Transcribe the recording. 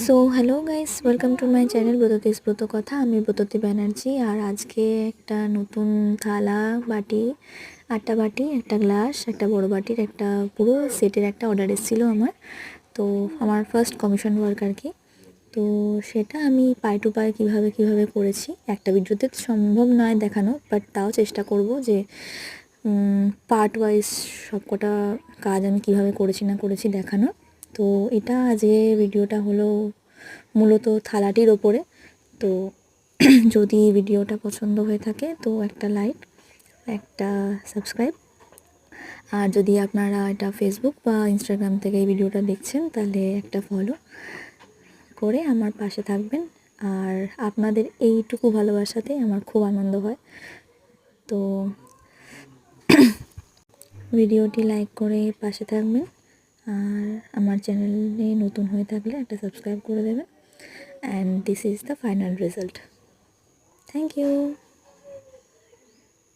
So hello guys, welcome to my channel ব্রততিস ব্রত কথা। আমি ব্রততী ব্যানার্জি। আর আজকে একটা নতুন থালা, বাটি, আটটা বাটি, একটা গ্লাস, একটা বড় বাটির একটা পুরো সেটের একটা অর্ডার এসেছিলো আমার। তো আমার ফার্স্ট কমিশন ওয়ার্ক আর কি। তো সেটা আমি পাই টু পাই কীভাবে করেছি একটা ভিডিওতে সম্ভব নয় দেখানো, বাট তাও চেষ্টা করব যে পার্ট ওয়াইজ সবকটা কাজ আমি কীভাবে করেছি না করেছি দেখানো। তো এটা আজকে ভিডিওটা হলো মূলত থালাটির ওপরে। তো যদি ভিডিওটা পছন্দ হয়ে থাকে তো একটা লাইক, একটা সাবস্ক্রাইব, আর যদি আপনারা এটা ফেসবুক বা ইনস্টাগ্রাম থেকে এই ভিডিওটা দেখছেন তাহলে একটা ফলো করে আমার পাশে থাকবেন। আর আপনাদের এইটুকু ভালোবাসাতে আমার খুব আনন্দ হয়। তো ভিডিওটি লাইক করে পাশে থাকবেন, আর আমার চ্যানেলে নতুন হয়ে থাকলে একটা সাবস্ক্রাইব করে দেবেন। And this is the final result. Thank you.